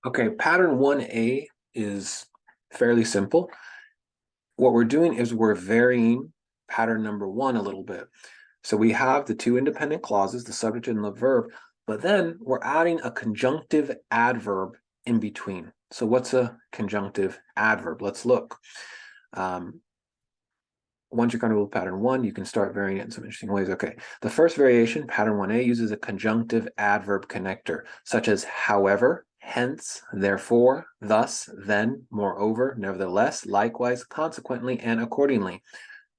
Okay, pattern 1A is fairly simple. What we're doing is we're varying pattern number 1 a little bit. So we have the two independent clauses, the subject and the verb, but then we're adding a conjunctive adverb in between. So what's a conjunctive adverb? Let's look. Once you're comfortable with pattern 1, you can start varying it in some interesting ways. Okay, the first variation, pattern 1A, uses a conjunctive adverb connector, such as however, hence, therefore, thus, then, moreover, nevertheless, likewise, consequently, and accordingly.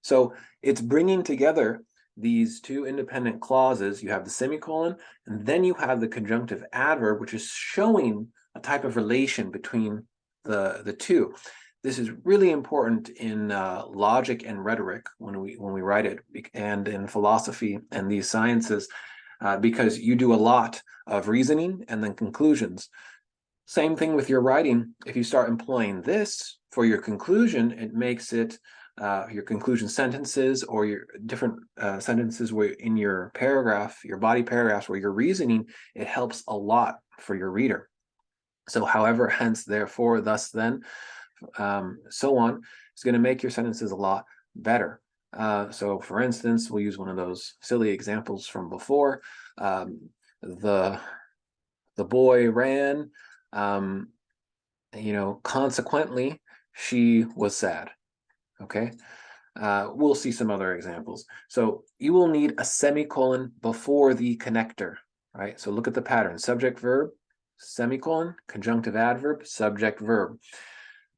So it's bringing together these two independent clauses. You have the semicolon, and then you have the conjunctive adverb, which is showing a type of relation between the two. This is really important in logic and rhetoric when we write it, and in philosophy and these sciences, because you do a lot of reasoning and then conclusions. Same thing with your writing. If you start employing this for your conclusion, it makes it your conclusion sentences or your different sentences where in your paragraph, your body paragraphs where you're reasoning, it helps a lot for your reader. So however, hence, therefore, thus, then, so on, is going to make your sentences a lot better. So for instance, we'll use one of those silly examples from before. The boy ran, consequently, she was sad. Okay. We'll see some other examples. So you will need a semicolon before the connector, right? So look at the pattern: subject, verb, semicolon, conjunctive adverb, subject, verb.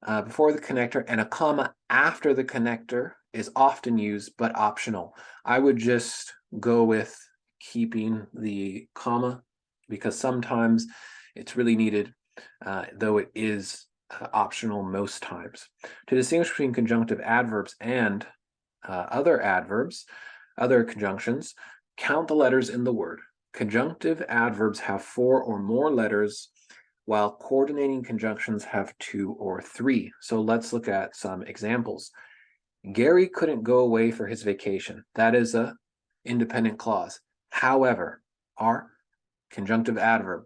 Before the connector, and a comma after the connector is often used but optional. I would just go with keeping the comma because sometimes it's really needed, though it is optional most times. To distinguish between conjunctive adverbs and other adverbs, other conjunctions, count the letters in the word. Conjunctive adverbs have 4 or more letters, while coordinating conjunctions have 2 or 3. So let's look at some examples. Gary couldn't go away for his vacation. That is a independent clause. However, our conjunctive adverb,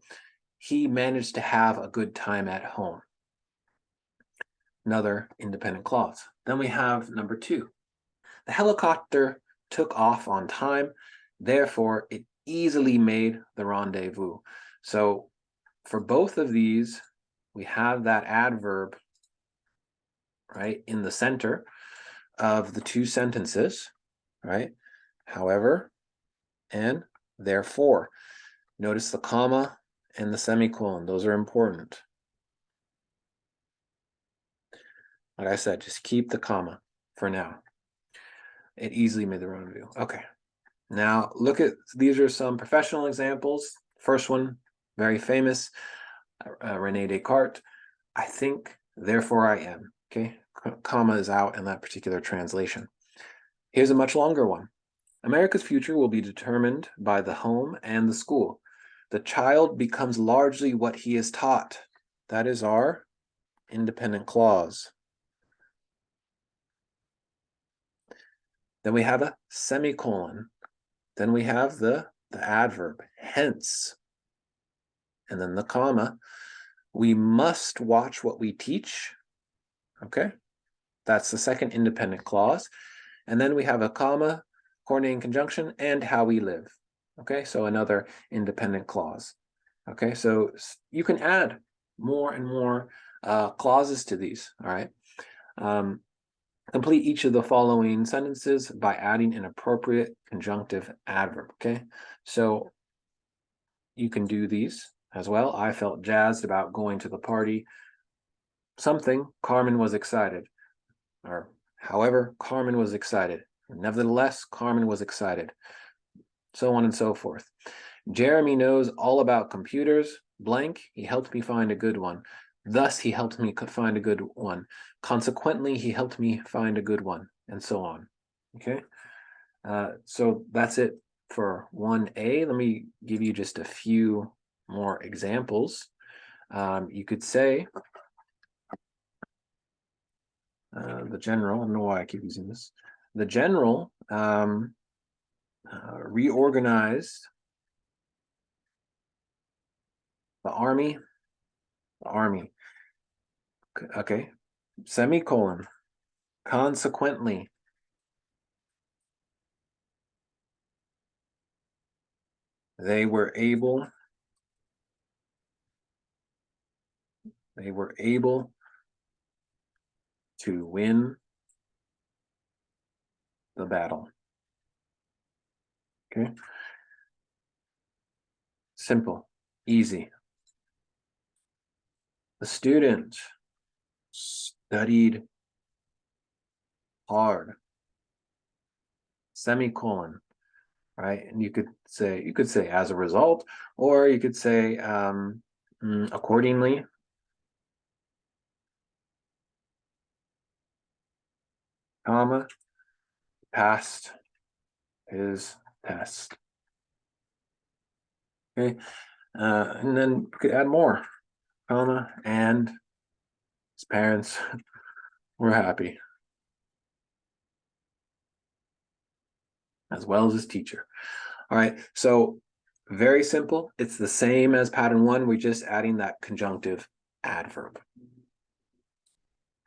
he managed to have a good time at home. Another independent clause. Then we have number 2. The helicopter took off on time, therefore it easily made the rendezvous. So for both of these, we have that adverb, right, in the center of the two sentences, right? However, and therefore. Notice the comma and the semicolon. Those are important. Like I said, just keep the comma for now. It easily made the rendezvous. Okay. Now look at, these are some professional examples. First one, very famous, Rene Descartes. I think, therefore I am. Okay, comma is out in that particular translation. Here's a much longer one. America's future will be determined by the home and the school. The child becomes largely what he is taught. That is our independent clause. Then we have a semicolon. Then we have the adverb, hence. And then the comma. We must watch what we teach. Okay, that's the second independent clause. And then we have a comma, coordinating conjunction, and how we live. Okay, so another independent clause. Okay, so you can add more and more clauses to these, all right? Complete each of the following sentences by adding an appropriate conjunctive adverb, okay? So you can do these as well. I felt jazzed about going to the party. Something, Carmen was excited. Or, however, Carmen was excited. Nevertheless, Carmen was excited. So on and so forth. Jeremy knows all about computers. Blank, he helped me find a good one. Thus, he helped me find a good one. Consequently, he helped me find a good one, and so on. Okay, so that's it for 1A. Let me give you just a few more examples. You could say the general, I don't know why I keep using this. The general reorganized the army army. Okay, semicolon. Consequently, they were able to win the battle. Okay. Simple, easy. The student studied hard. Semicolon, right? And you could say as a result, or you could say accordingly. Comma, passed his test. Okay, and then you could add more, comma, and his parents were happy, as well as his teacher. All right, so very simple. It's the same as pattern one. We're just adding that conjunctive adverb.